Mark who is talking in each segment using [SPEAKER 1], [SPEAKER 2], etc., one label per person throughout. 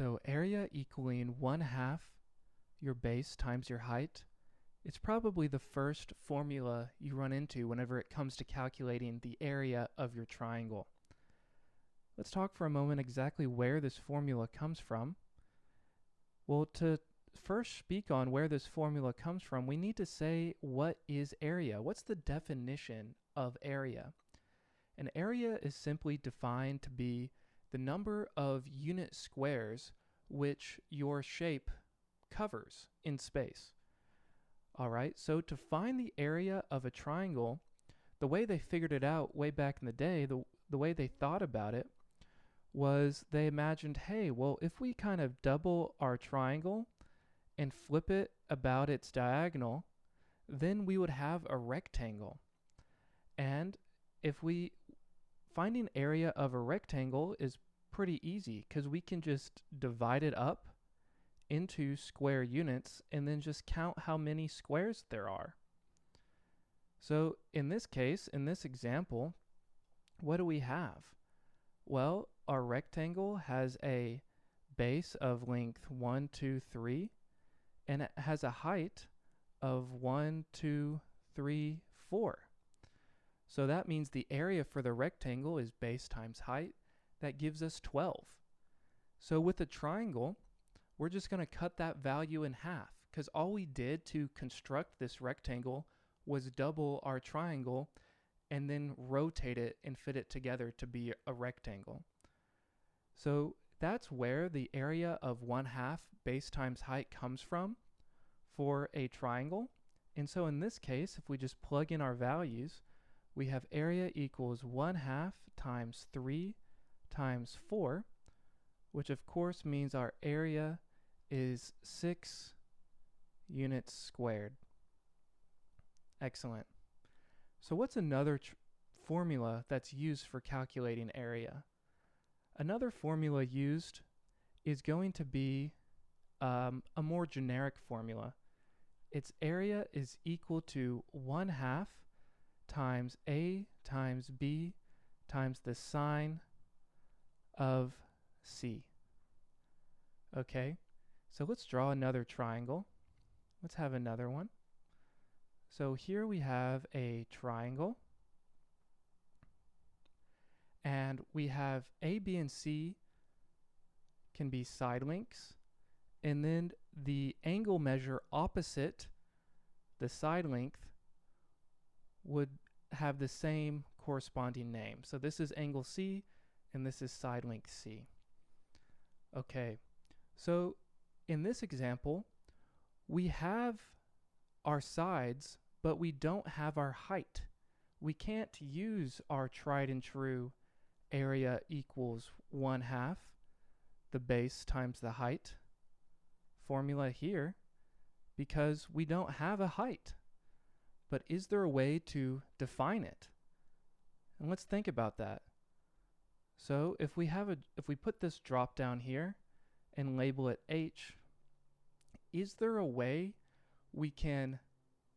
[SPEAKER 1] So area equaling 1/2 your base times your height. It's probably the first formula you run into whenever it comes to calculating the area of your triangle. Let's talk for a moment exactly where this formula comes from. Well, to first speak on where this formula comes from, we need to say what is area. What's the definition of area? An area is simply defined to be the number of unit squares which your shape covers in space. Alright, so to find the area of a triangle, the way they figured it out way back in the day, the way they thought about it, was they imagined, hey, well, if we kind of double our triangle and flip it about its diagonal, then we would have a rectangle. And if we finding area of a rectangle is pretty easy because we can just divide it up into square units and then just count how many squares there are. So in this case, in this example, what do we have? Well, our rectangle has a base of length 1, 2, 3, and it has a height of 1, 2, 3, 4. So that means the area for the rectangle is base times height. That gives us 12. So with a triangle, we're just going to cut that value in half because all we did to construct this rectangle was double our triangle and then rotate it and fit it together to be a rectangle. So that's where the area of 1/2 base times height comes from for a triangle. And so in this case, if we just plug in our values, we have area equals 1/2 times 3 times 4, which of course means our area is 6 units squared. Excellent. So what's another formula that's used for calculating area? Another formula used is going to be a more generic formula. Its area is equal to 1/2 times A times B times the sine of C. Okay, so let's draw another triangle. Let's have another one. So here we have a triangle, and we have A, B, and C can be side lengths, and then the angle measure opposite the side length would have the same corresponding name. So this is angle C, and this is side length C. Okay, so in this example, we have our sides, but we don't have our height. We can't use our tried and true area equals 1/2 the base times the height formula here because we don't have a height. But is there a way to define it? And let's think about that. So if we put this drop down here and label it H, is there a way we can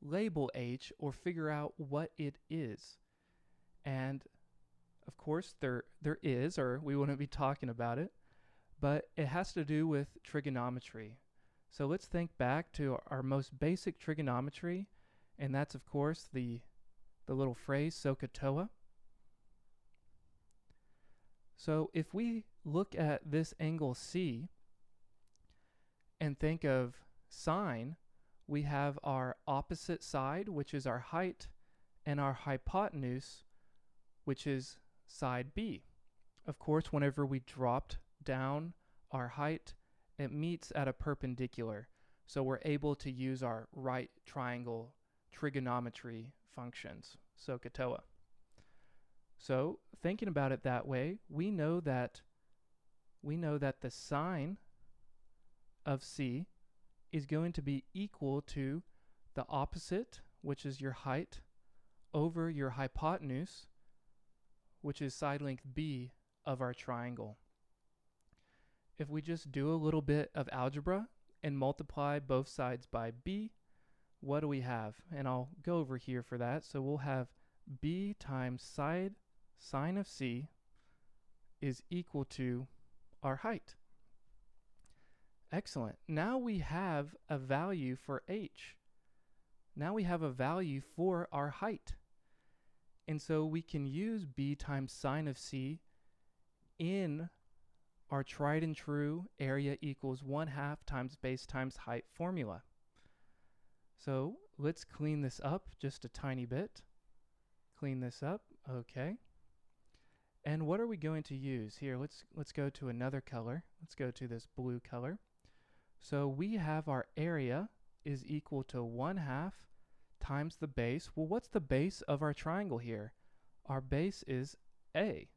[SPEAKER 1] label H or figure out what it is? And of course there is, or we wouldn't be talking about it, but it has to do with trigonometry. So let's think back to our most basic trigonometry, and that's of course the little phrase SOHCAHTOA. So if we look at this angle C and think of sine, we have our opposite side, which is our height, and our hypotenuse, which is side B. Of course, whenever we dropped down our height, it meets at a perpendicular, so we're able to use our right triangle trigonometry functions, SOHCAHTOA. So thinking about it that way, we know that the sine of C is going to be equal to the opposite, which is your height, over your hypotenuse, which is side length B of our triangle. If we just do a little bit of algebra and multiply both sides by B, what do we have? And I'll go over here for that. So we'll have B times sine of C is equal to our height. Excellent. Now we have a value for h. Now we have a value for our height. And so we can use b times sine of c in our tried and true area equals 1/2 times base times height formula. So let's clean this up just a tiny bit. Clean this up. Okay. And what are we going to use? Here, let's go to another color. Let's go to this blue color. So we have our area is equal to 1/2 times the base. Well, what's the base of our triangle here? Our base is A.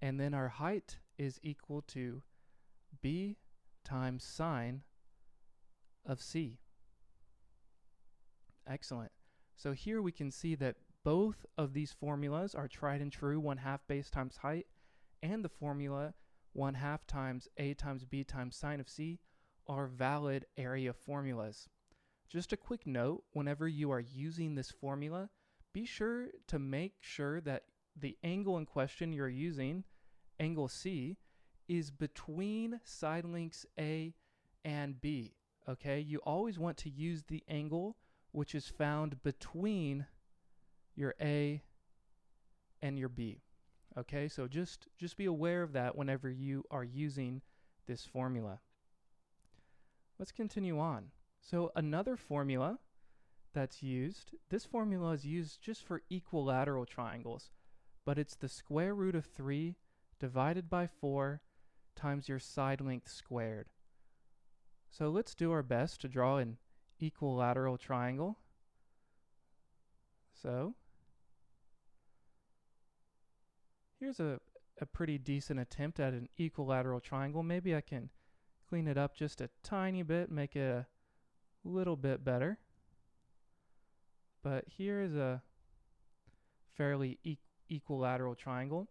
[SPEAKER 1] And then our height is equal to B times sine of C. Excellent. So here we can see that both of these formulas are tried and true, 1/2 base times height, and the formula 1/2 times A times B times sine of C are valid area formulas. Just a quick note, whenever you are using this formula, be sure to make sure that the angle in question you're using, angle C, is between side lengths A and B. Okay, you always want to use the angle which is found between your A and your B. Okay, so just be aware of that whenever you are using this formula. Let's continue on. So another formula that's used, this formula is used just for equilateral triangles, but it's the square root of 3 divided by 4 times your side length squared. So let's do our best to draw an equilateral triangle. So here's a pretty decent attempt at an equilateral triangle. Maybe I can clean it up just a tiny bit, make it a little bit better. But here is a fairly equilateral triangle.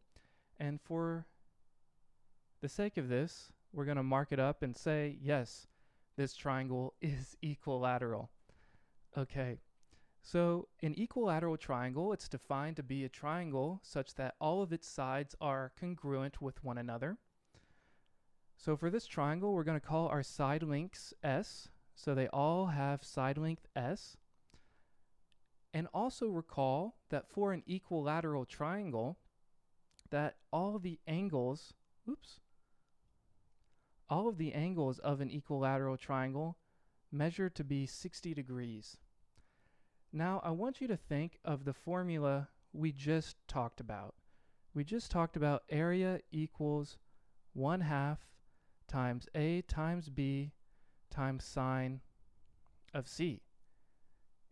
[SPEAKER 1] And for the sake of this, we're going to mark it up and say, yes, this triangle is equilateral. Okay, so an equilateral triangle, it's defined to be a triangle such that all of its sides are congruent with one another. So for this triangle, we're going to call our side lengths S. So they all have side length S. And also recall that for an equilateral triangle, that all of the angles of an equilateral triangle measure to be 60 degrees. Now I want you to think of the formula we just talked about. We just talked about area equals 1/2 times A times B times sine of C.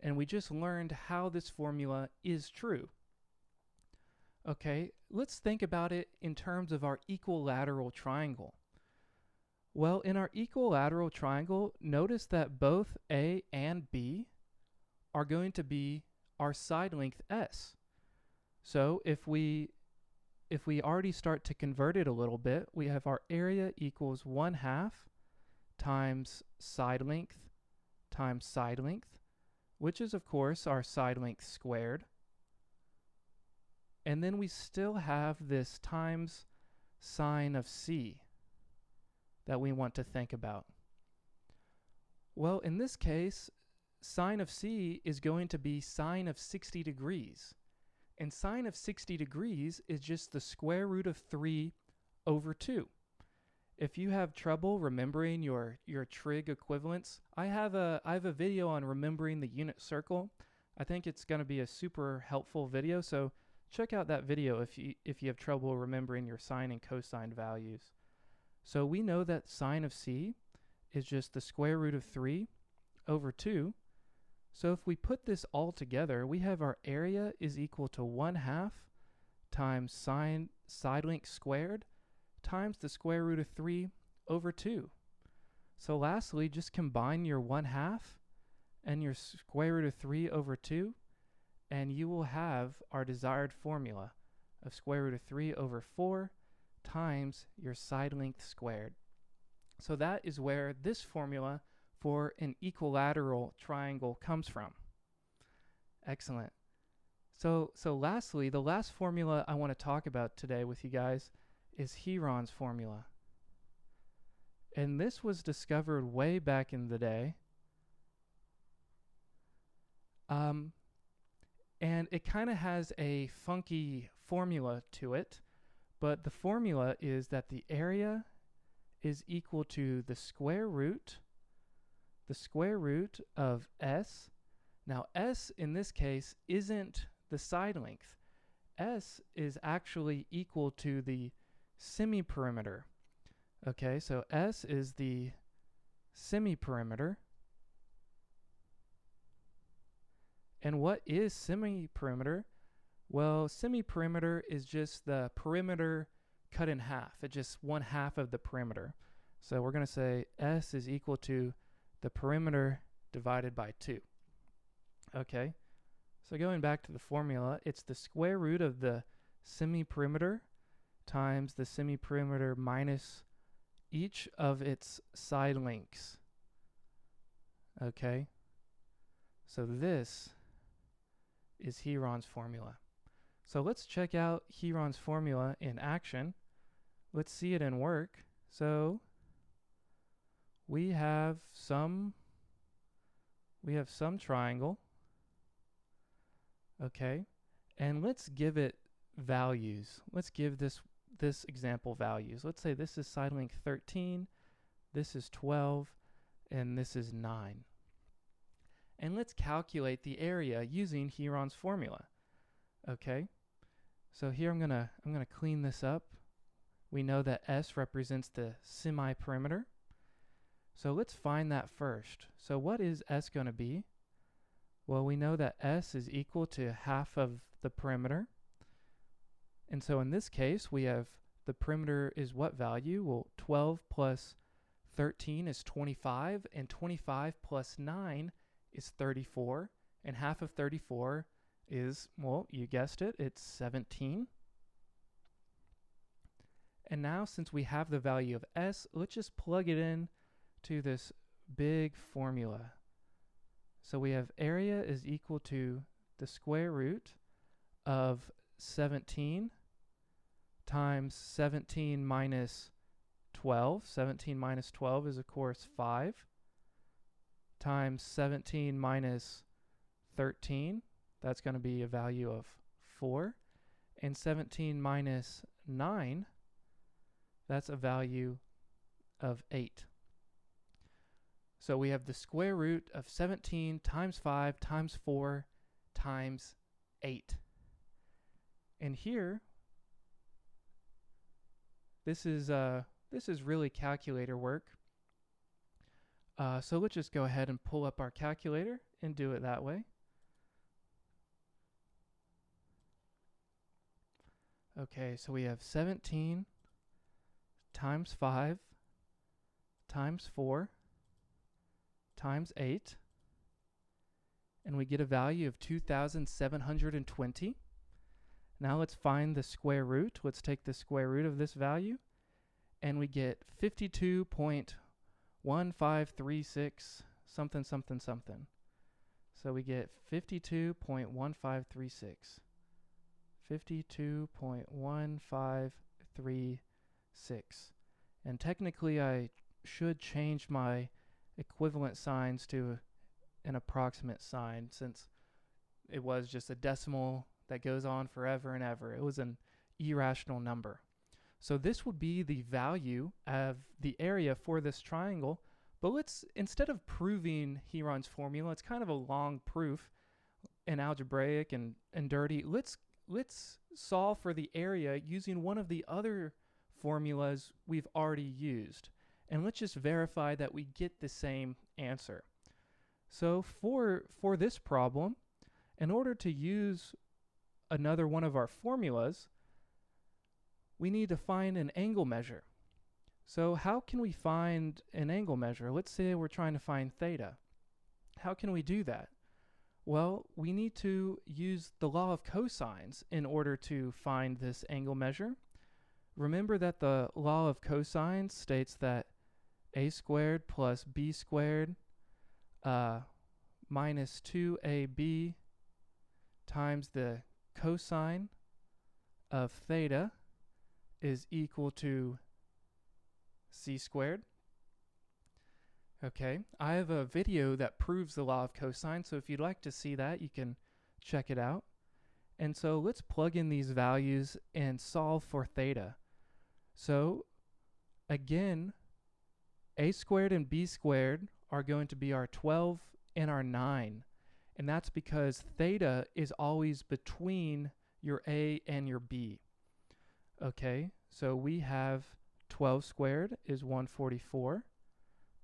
[SPEAKER 1] And we just learned how this formula is true. Okay, let's think about it in terms of our equilateral triangle. Well, in our equilateral triangle, notice that both A and B are going to be our side length S. So if we already start to convert it a little bit, we have our area equals 1/2 times side length, which is of course our side length squared. And then we still have this times sine of C that we want to think about. Well, in this case, sine of C is going to be sine of 60 degrees. And sine of 60 degrees is just the square root of 3 over 2. If you have trouble remembering your trig equivalents, I have a video on remembering the unit circle. I think it's going to be a super helpful video, so check out that video if you have trouble remembering your sine and cosine values. So we know that sine of C is just the square root of 3 over 2. So if we put this all together, we have our area is equal to 1/2 times side length squared times the square root of 3 over 2. So lastly, just combine your 1/2 and your square root of 3 over 2, and you will have our desired formula of square root of 3 over 4 times your side length squared. So that is where this formula for an equilateral triangle comes from. Excellent. So lastly, the last formula I want to talk about today with you guys is Heron's formula. And this was discovered way back in the day. And it kind of has a funky formula to it, but the formula is that the area is equal to the square root of S. Now S in this case isn't the side length. S is actually equal to the semiperimeter. Okay, so S is the semiperimeter. And what is semiperimeter? Well, semiperimeter is just the perimeter cut in half. It's just 1/2 of the perimeter. So we're going to say S is equal to the perimeter divided by 2. Okay, so going back to the formula, it's the square root of the semiperimeter times the semiperimeter minus each of its side lengths. Okay, so this is Heron's formula. So let's check out Heron's formula in action. Let's see it in work. So we have some triangle. Okay, and let's give it values. Let's give this example values. Let's say this is side length 13, this is 12, and this is 9. And let's calculate the area using Heron's formula. Okay, so here I'm gonna clean this up. We know that S represents the semiperimeter. So let's find that first. So what is S going to be? Well, we know that S is equal to half of the perimeter. And so in this case, we have the perimeter is what value? Well, 12 plus 13 is 25, and 25 plus 9 is 34, and half of 34 is, well, you guessed it, it's 17. And now since we have the value of S, let's just plug it in to this big formula. So we have area is equal to the square root of 17 times 17 minus 12. 17 minus 12 is of course 5 times 17 minus 13. That's going to be a value of 4. And 17 minus 9, that's a value of 8. So we have the square root of 17 times 5 times 4 times 8. And here, this is really calculator work. So let's just go ahead and pull up our calculator and do it that way. Okay, so we have 17 times 5 times 4 times 8, and we get a value of 2,720. Now let's find the square root. Let's take the square root of this value, and we get 52.1536 something something something. So we get 52.1536. 52.1536. And technically I should change my equivalent signs to an approximate sign, since it was just a decimal that goes on forever and ever. It was an irrational number. So this would be the value of the area for this triangle. But let's, instead of proving Heron's formula, it's kind of a long proof and algebraic and dirty. Let's solve for the area using one of the other formulas we've already used. And let's just verify that we get the same answer. So for this problem, in order to use another one of our formulas, we need to find an angle measure. So how can we find an angle measure? Let's say we're trying to find theta. How can we do that? Well, we need to use the law of cosines in order to find this angle measure. Remember that the law of cosines states that a squared plus b squared minus 2ab times the cosine of theta is equal to c squared. Okay, I have a video that proves the law of cosine, so if you'd like to see that, you can check it out. And so let's plug in these values and solve for theta. So again, a squared and b squared are going to be our 12 and our 9. And that's because theta is always between your a and your b. Okay, so we have 12 squared is 144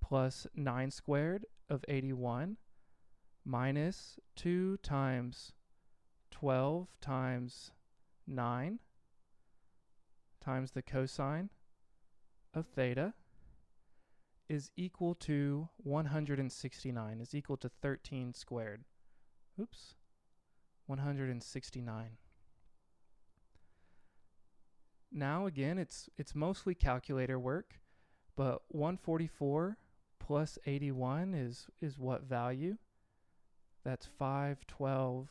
[SPEAKER 1] plus 9 squared of 81 minus 2 times 12 times 9 times the cosine of theta is equal to 169, is equal to 13 squared. Oops, 169. Now again, it's mostly calculator work, but 144 plus 81 is what value? That's 512,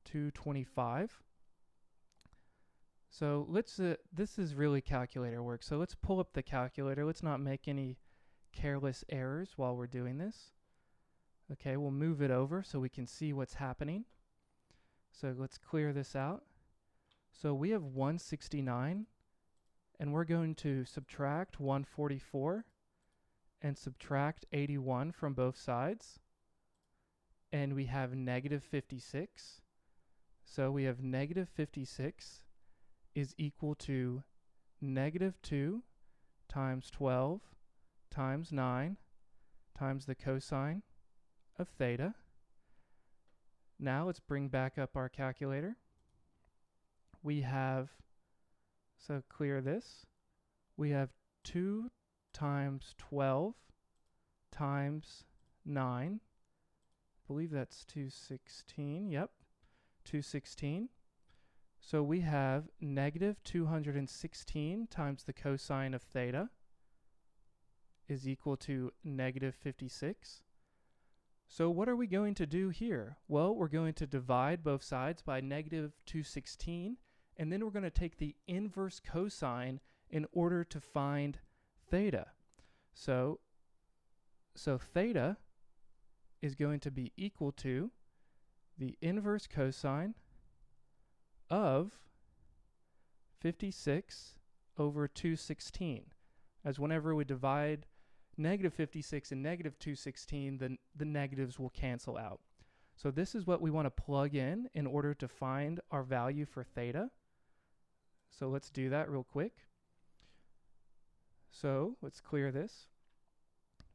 [SPEAKER 1] 225. So let's, this is really calculator work. So let's pull up the calculator. Let's not make any careless errors while we're doing this. Okay, we'll move it over so we can see what's happening. So let's clear this out. So we have 169, and we're going to subtract 144 and subtract 81 from both sides. And we have negative 56. So we have negative 56 is equal to negative 2 times 12 times 9 times the cosine of theta. Now let's bring back up our calculator. We have, so clear this, we have 2 times 12 times 9. I believe that's 216. Yep, 216. So we have negative 216 times the cosine of theta is equal to negative 56. So what are we going to do here? Well, we're going to divide both sides by negative 216, and then we're going to take the inverse cosine in order to find theta. So theta is going to be equal to the inverse cosine of 56 over 216. As whenever we divide negative 56 and negative 216, the negatives will cancel out. So this is what we want to plug in order to find our value for theta. So let's do that real quick. So let's clear this.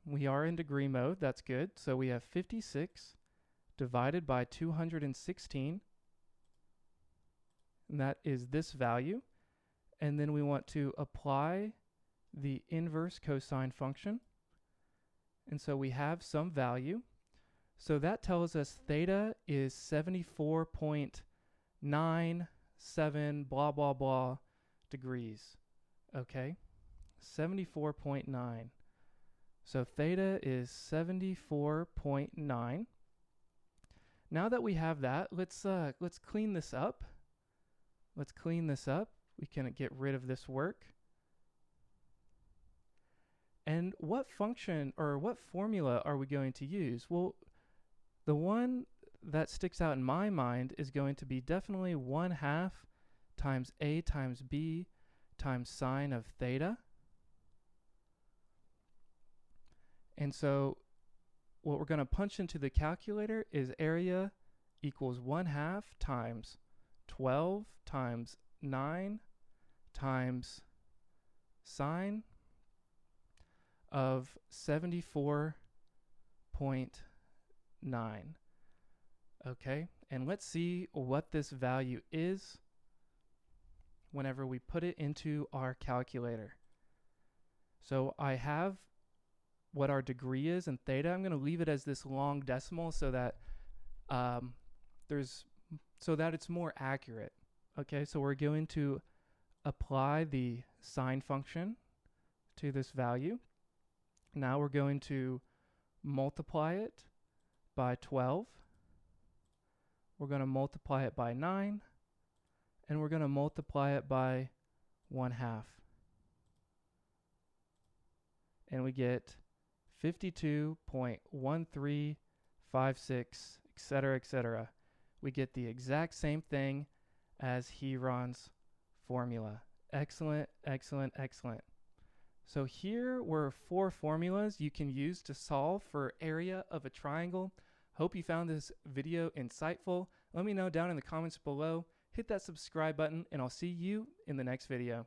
[SPEAKER 1] We are in degree mode, that's good. So we have 56 divided by 216, and that is this value. And then we want to apply the inverse cosine function. And so we have some value. So that tells us theta is 74.97 blah, blah, blah degrees. Okay, 74.9. So theta is 74.9. Now that we have that, let's clean this up. Let's clean this up. We can get rid of this work. And what function or what formula are we going to use? Well, the one that sticks out in my mind is going to be definitely 1/2 times a times b times sine of theta. And so what we're going to punch into the calculator is area equals 1/2 times 12 times 9 times sine of 74.9. Okay, and let's see what this value is whenever we put it into our calculator. So I have what our degree is in theta. I'm going to leave it as this long decimal so that it's more accurate. Okay, so we're going to apply the sine function to this value. Now we're going to multiply it by 12. We're going to multiply it by 9. And we're going to multiply it by 1/2. and we get 52.1356, etc., etc. We get the exact same thing as Heron's formula. Excellent, excellent, excellent. So here were 4 formulas you can use to solve for area of a triangle. Hope you found this video insightful. Let me know down in the comments below. Hit that subscribe button, and I'll see you in the next video.